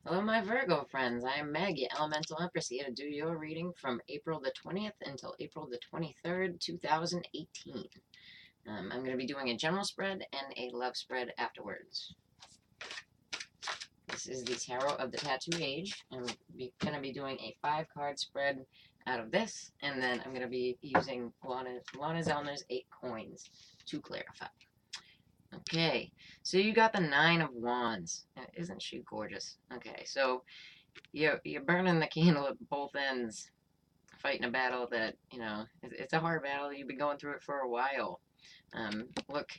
Hello, my Virgo friends. I am Meg, your Elemental Empress, here to do your reading from April the 20th until April the 23rd, 2018. I'm going to be doing a general spread and a love spread afterwards. This is the Tarot of the Tattoo Age. I'm going to be doing a 5-card spread out of this, and then I'm going to be using Lana Zellner's 8 coins to clarify. Okay, so you got the 9 of Wands. Isn't she gorgeous? Okay, so you're burning the candle at both ends, fighting a battle that, it's a hard battle. You've been going through it for a while. Look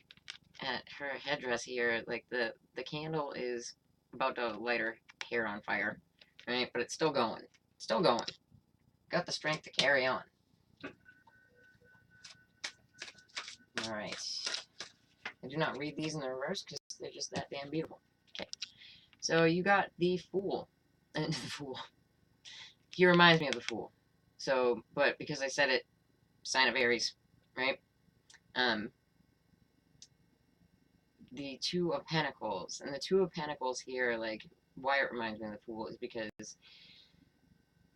at her headdress here. Like, the candle is about to light her hair on fire, right? But it's still going. Still going. Got the strength to carry on. All right. I do not read these in the reverse because they're just that damn beautiful. Okay. So you got the Fool. And the Fool. He reminds me of the Fool. So, but because I said it, sign of Aries, right? The Two of Pentacles. And the Two of Pentacles here, like, why it reminds me of the Fool is because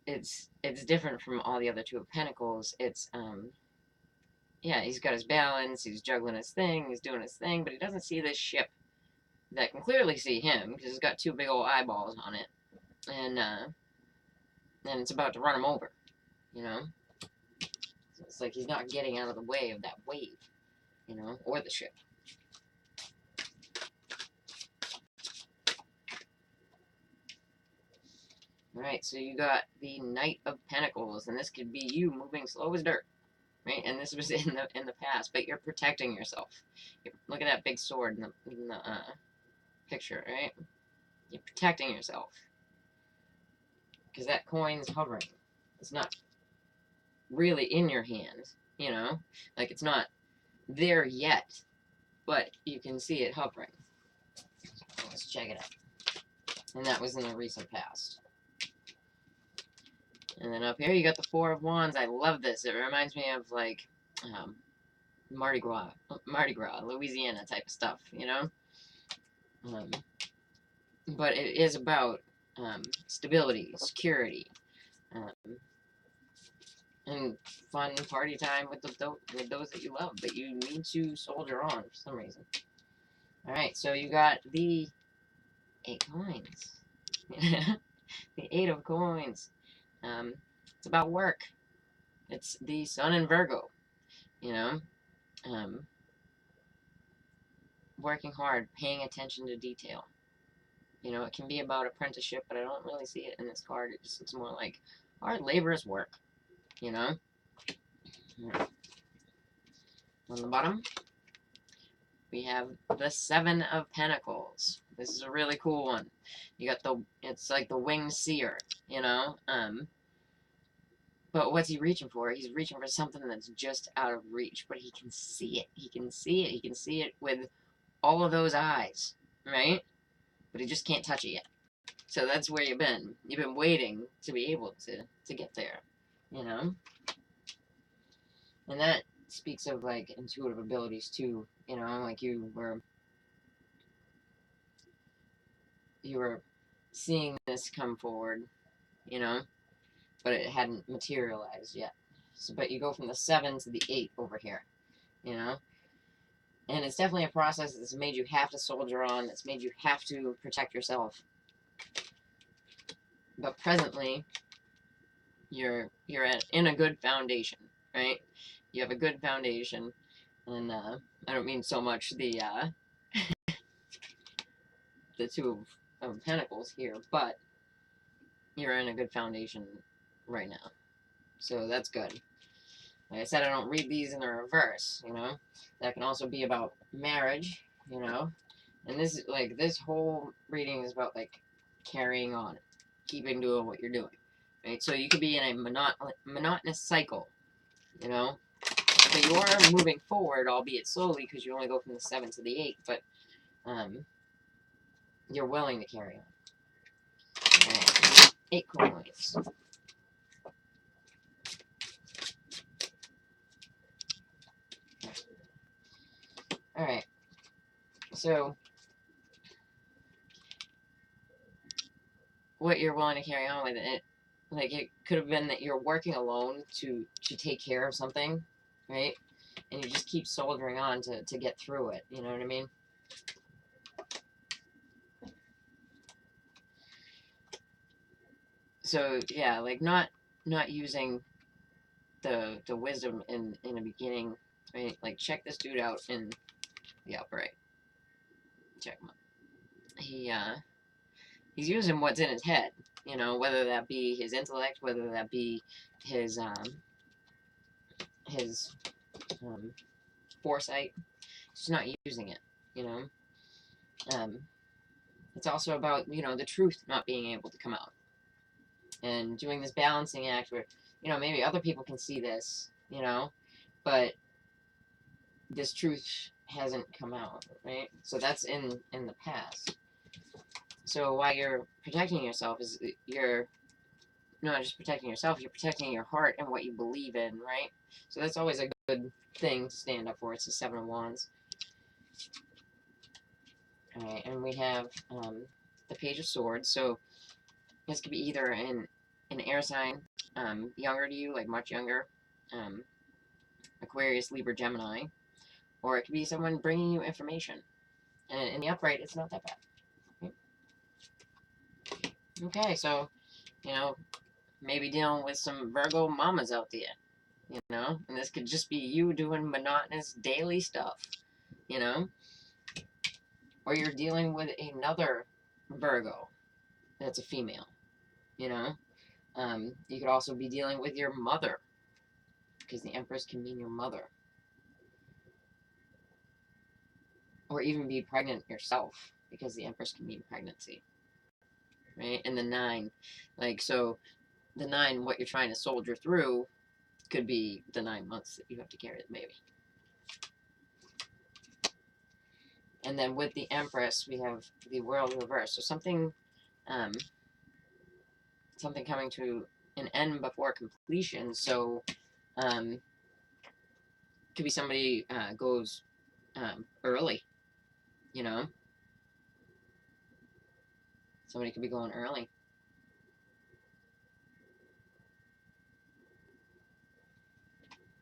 it's different from all the other Two of Pentacles. It's, yeah, he's got his balance, he's juggling his thing, he's doing his thing, but he doesn't see this ship that can clearly see him, because it's got two big old eyeballs on it, and it's about to run him over, So it's like he's not getting out of the way of that wave, or the ship. Alright, so you got the Knight of Pentacles, and this could be you moving slow as dirt. Right, and this was in the past, but you're protecting yourself. Look at that big sword in the picture, right? You're protecting yourself because that coin's hovering. It's not really in your hand, like it's not there yet, but you can see it hovering. So let's check it out. And that was in the recent past. And then up here you got the Four of Wands. I love this. It reminds me of like Mardi Gras, Louisiana type of stuff, but it is about stability, security, and fun party time with those that you love, but you need to soldier on for some reason. Alright, so you got the 8 coins. The 8 of coins. It's about work. It's the Sun in Virgo, working hard, paying attention to detail. It can be about apprenticeship, but I don't really see it in this card. It just looks more like hard laborer's work, On the bottom, we have the 7 of Pentacles. This is a really cool one. You got it's like the winged seer, But what's he reaching for? He's reaching for something that's just out of reach, but he can see it. He can see it. He can see it with all of those eyes, right? But he just can't touch it yet. So that's where you've been. You've been waiting to be able to get there, And that speaks of, like, intuitive abilities, too, like you were seeing this come forward, but it hadn't materialized yet. So, but you go from the 7 to the 8 over here, And it's definitely a process that's made you have to soldier on, that's made you have to protect yourself. But presently, you're in a good foundation, right? You have a good foundation, and I don't mean so much the the Two of Pentacles here, but you're in a good foundation right now, so that's good. Like I said, I don't read these in the reverse, That can also be about marriage, And this whole reading is about, like, carrying on, keeping doing what you're doing, right? So you could be in a monotonous cycle, But you are moving forward, albeit slowly, because you only go from the 7 to the 8, but you're willing to carry on. Right. 8 coins. Alright, so what you're willing to carry on with it. Like, it could have been that you're working alone to take care of something, right? And you just keep soldiering on to get through it. You know what I mean? So yeah, like not using the wisdom in the beginning, right? Like, check this dude out in the upright. Check him out. He's using what's in his head, you know, whether that be his intellect, whether that be his his foresight. He's not using it, you know. Um, it's also about, you know, the truth not being able to come out, and doing this balancing act where, you know, maybe other people can see this, you know, but this truth hasn't come out, right? So that's in the past. So while you're protecting yourself, is you're not just protecting yourself, you're protecting your heart and what you believe in, right? So that's always a good thing to stand up for. It's the Seven of Wands. All right, and we have the Page of Swords. So this could be either an air sign, younger to you, like much younger, Aquarius, Libra, Gemini, or it could be someone bringing you information. And in the upright, it's not that bad. Okay, so, you know, maybe dealing with some Virgo mamas out there, you know, and this could just be you doing monotonous daily stuff, you know, or you're dealing with another Virgo that's a female, you know. You could also be dealing with your mother, because the Empress can mean your mother, or even be pregnant yourself, because the Empress can mean pregnancy, right? And the 9, like, so the 9, what you're trying to soldier through could be the 9 months that you have to carry the baby. And then with the Empress, we have the World reverse. So something, something coming to an end before completion. So, could be somebody goes early. You know, somebody could be going early.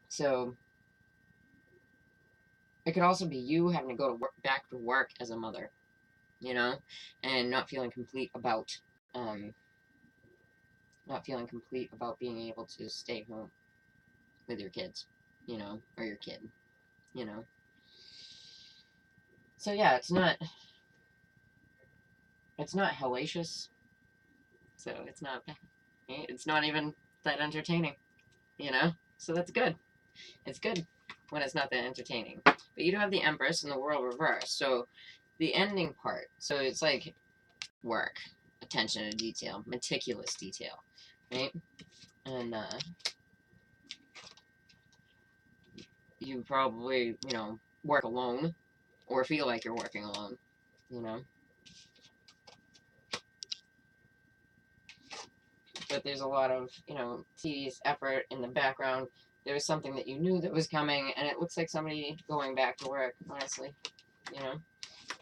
So it could also be you having to go to work, back to work as a mother. You know, and not feeling complete about being able to stay home with your kids, you know, or your kid, you know. So yeah, it's not hellacious, so it's not even that entertaining, you know. So that's good. It's good when it's not that entertaining. But you do have the Empress and the World reverse, so the ending part. So it's like work, attention to detail, meticulous detail, right? And you probably, you know, work alone or feel like you're working alone, you know. But there's a lot of, you know, tedious effort in the background. There was something that you knew that was coming, and it looks like somebody going back to work, honestly, you know.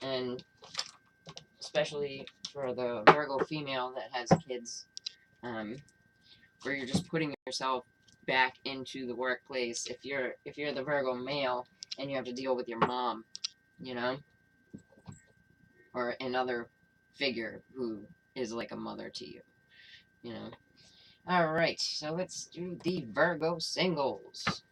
And especially for the Virgo female that has kids, where you're just putting yourself back into the workplace. If you're the Virgo male and you have to deal with your mom, you know, or another figure who is like a mother to you, you know. All right, so let's do the Virgo singles.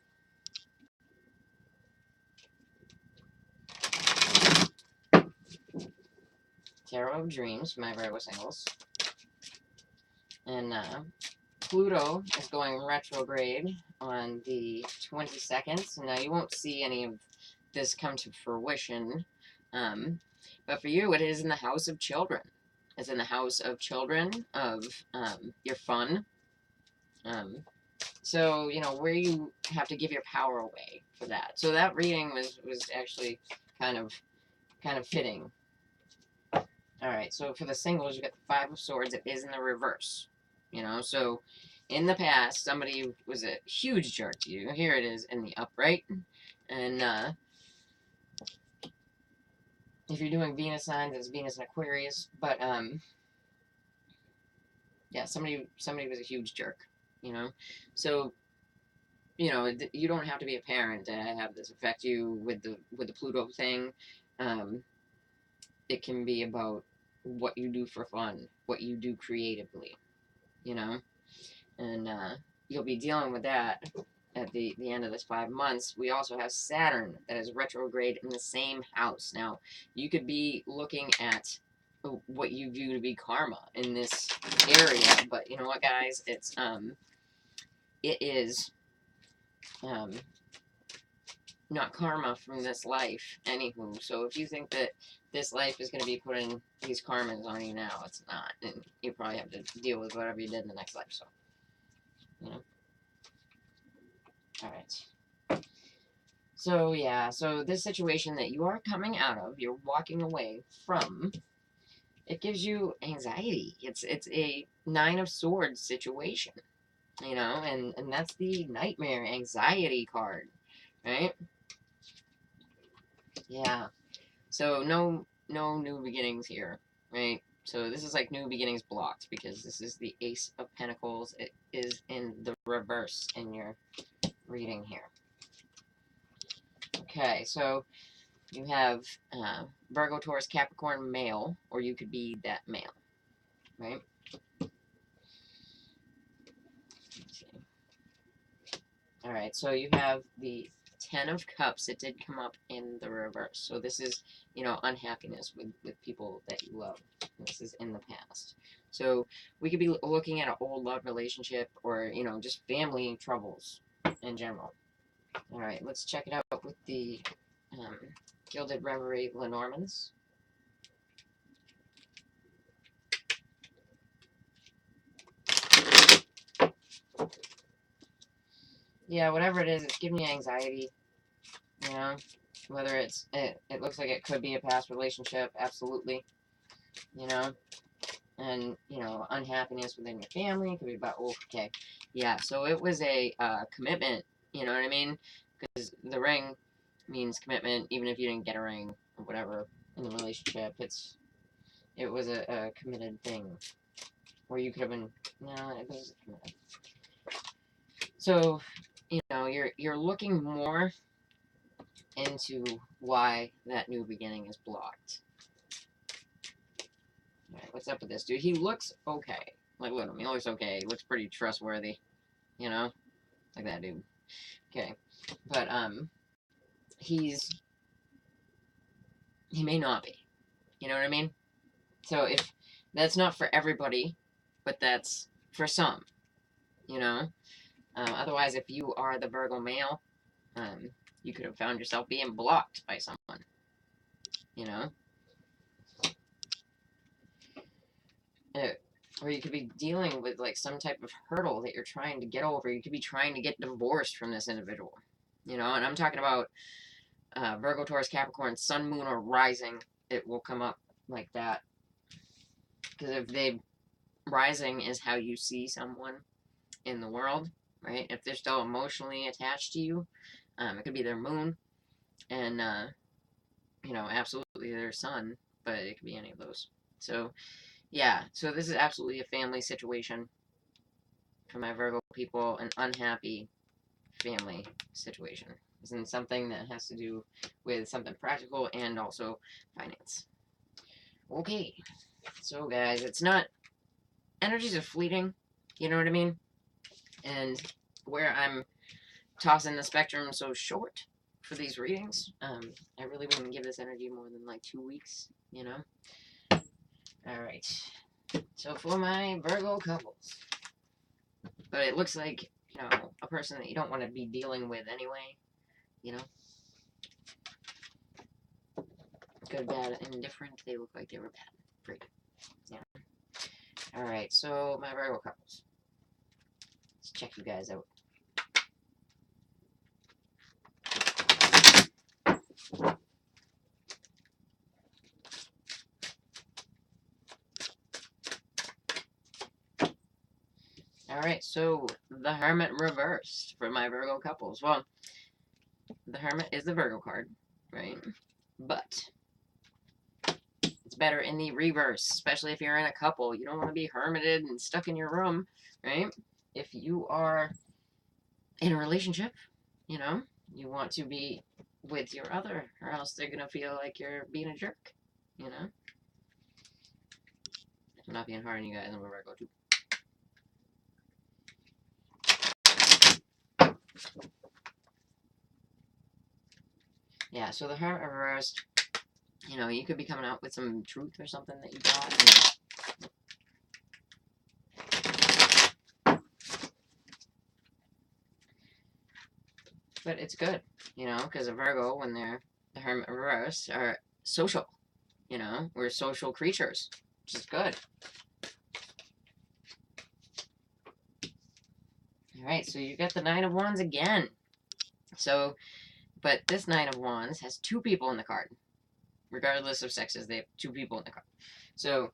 Tarot of Dreams, my Virgo singles. And Pluto is going retrograde on the 22nd. So now you won't see any of this come to fruition. But for you, it is in the house of children. It's in the house of children, of your fun. So, you know, where you have to give your power away for that. So that reading was actually kind of fitting. All right, so for the singles, you got the Five of Swords. It is in the reverse, you know. So in the past, somebody was a huge jerk to you. Here it is in the upright. And if you're doing Venus signs, it's Venus and Aquarius. But Yeah, somebody was a huge jerk, you know? So, you know, you don't have to be a parent to have this affect you with the Pluto thing. Um, it can be about what you do for fun, what you do creatively, you know? And you'll be dealing with that at the end of this 5 months. We also have Saturn that is retrograde in the same house. Now, you could be looking at what you view to be karma in this area, but you know what, guys? It is um, not karma from this life, anywho. So if you think that this life is going to be putting these karmas on you now, it's not, and you probably have to deal with whatever you did in the next life. So, you know. All right. So yeah, so this situation that you are coming out of, you're walking away from, it gives you anxiety. It's a Nine of Swords situation, you know, and that's the nightmare anxiety card, right? Yeah. So no new beginnings here, right? So this is like new beginnings blocked because this is the Ace of Pentacles. It is in the reverse in your reading here. Okay, so you have Virgo, Taurus, Capricorn, male, or you could be that male, right? Let's see. All right, so you have the Ten of Cups. It did come up in the reverse. So this is, you know, unhappiness with people that you love. This is in the past. So we could be looking at an old love relationship or, you know, just family troubles in general. All right, let's check it out with the Gilded Reverie Lenormands. Yeah, whatever it is, it's giving you anxiety, you know, whether it looks like it could be a past relationship, absolutely, you know, and, you know, unhappiness within your family, could be about, oh, okay, yeah, so it was a commitment, you know what I mean, because the ring means commitment, even if you didn't get a ring, or whatever, in the relationship, it was a committed thing, where you could have been, no, it was committed. So, you know, you're looking more into why that new beginning is blocked. Alright, what's up with this dude? He looks okay. Like, look at him. He looks okay. He looks pretty trustworthy. You know? Like that dude. Okay. But, he may not be. You know what I mean? So, if that's not for everybody, but that's for some. You know? Otherwise, if you are the Virgo male, you could have found yourself being blocked by someone. You know? Or you could be dealing with like some type of hurdle that you're trying to get over. You could be trying to get divorced from this individual, you know. And I'm talking about Virgo, Taurus, Capricorn, Sun, Moon, or Rising. It will come up like that because if they rising is how you see someone in the world, right? If they're still emotionally attached to you, it could be their moon, and you know, absolutely their sun, but it could be any of those. So yeah, so this is absolutely a family situation for my Virgo people, an unhappy family situation. Isn't something that has to do with something practical and also finance. Okay, so guys, it's not, energies are fleeting, you know what I mean? And where I'm tossing the spectrum so short for these readings, I really wouldn't give this energy more than like 2 weeks, you know? Alright, so for my Virgo couples, but it looks like, you know, a person that you don't want to be dealing with anyway, you know? Good, bad, indifferent. They look like they were bad. Great. Yeah. Alright, so my Virgo couples. Let's check you guys out. Alright, so the Hermit reversed for my Virgo couples. Well, the Hermit is the Virgo card, right? But It's better in the reverse, especially if you're in a couple. You don't want to be hermited and stuck in your room, right? If you are in a relationship, you know, you want to be with your other, or else they're gonna feel like you're being a jerk, you know? I'm not being hard on you guys, I'm a Virgo too. Yeah, so the Hermit reversed, you know, you could be coming out with some truth or something that you got. But it's good, you know, because a Virgo, when they're the Hermit reverse, are social, you know? We're social creatures, which is good. Alright, so you got the Nine of Wands again. So, but this Nine of Wands has two people in the card. Regardless of sexes, they have two people in the card. So,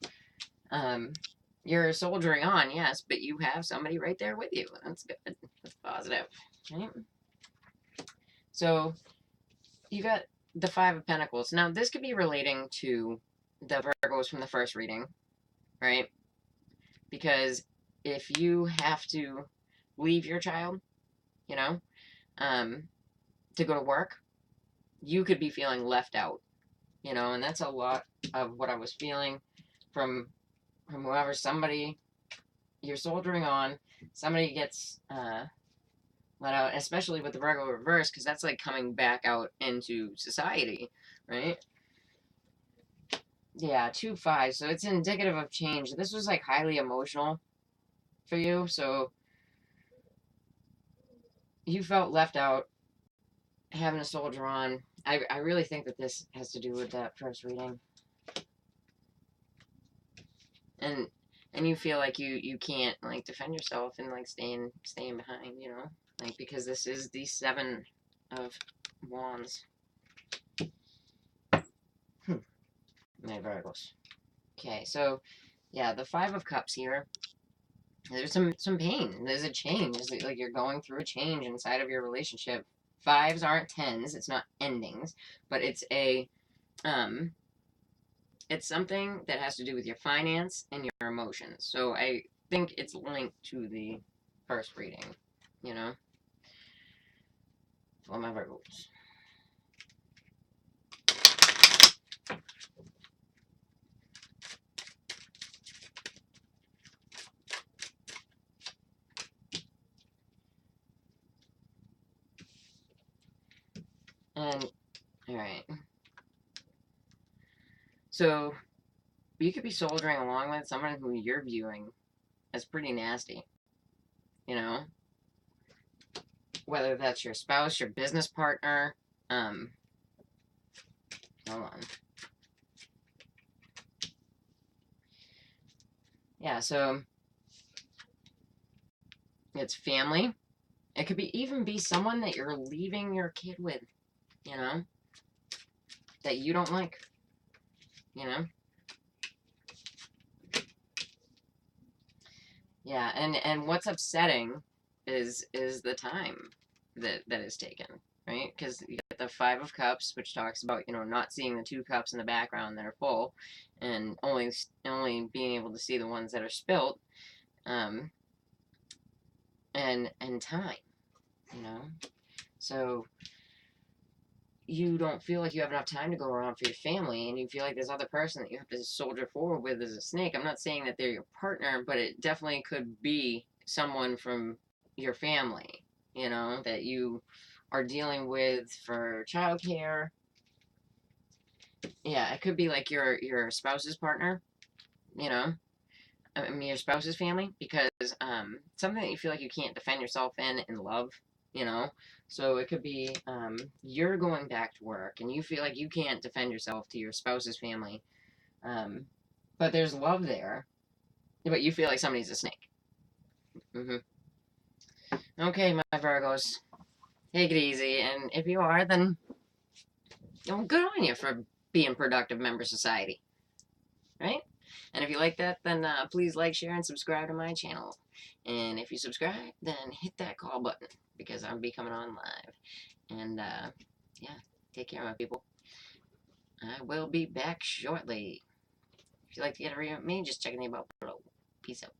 you're soldiering on, yes, but you have somebody right there with you. That's good. That's positive. Right? So, you got the Five of Pentacles. Now, this could be relating to the Virgos from the first reading, right? Because if you have to leave your child, you know, to go to work, you could be feeling left out, you know, and that's a lot of what I was feeling from whoever, somebody you're soldiering on, somebody gets let out, especially with the Virgo reverse, because that's like coming back out into society, right? Yeah, 2-5, so it's indicative of change. This was like highly emotional for you, so you felt left out, having a soldier on. I really think that this has to do with that first reading. And you feel like you can't like defend yourself and like staying behind, you know, like because this is the Seven of Wands. My Virgos. Okay, so yeah, the Five of Cups here. There's some pain. There's a change. It's like you're going through a change inside of your relationship. Fives aren't tens. It's not endings, but it's a it's something that has to do with your finance and your emotions. So I think it's linked to the first reading, you know, for my Virgos. And, alright. So, you could be soldiering along with someone who you're viewing as pretty nasty, you know? Whether that's your spouse, your business partner, hold on. Yeah, so, it's family. It could be even be someone that you're leaving your kid with, you know? That you don't like, you know? Yeah, and what's upsetting is the time that is taken, right? Because you get the Five of Cups, which talks about, you know, not seeing the two cups in the background that are full, and only being able to see the ones that are spilt, and time, you know. So you don't feel like you have enough time to go around for your family, and you feel like this other person that you have to soldier forward with is a snake. I'm not saying that they're your partner, but it definitely could be someone from your family, you know, that you are dealing with for childcare. Yeah, it could be like your spouse's partner, you know, I mean your spouse's family, because something that you feel like you can't defend yourself in love, you know. So it could be you're going back to work and you feel like you can't defend yourself to your spouse's family, but there's love there, but you feel like somebody's a snake. Okay, my Virgos, take it easy, and if you are, then good on you for being productive member society, right? And if you like that, then please like, share, and subscribe to my channel. And if you subscribe, then hit that call button, because I'll be coming on live. And, yeah, take care, my people. I will be back shortly. If you'd like to get a reading with me, just check the name out below. Peace out.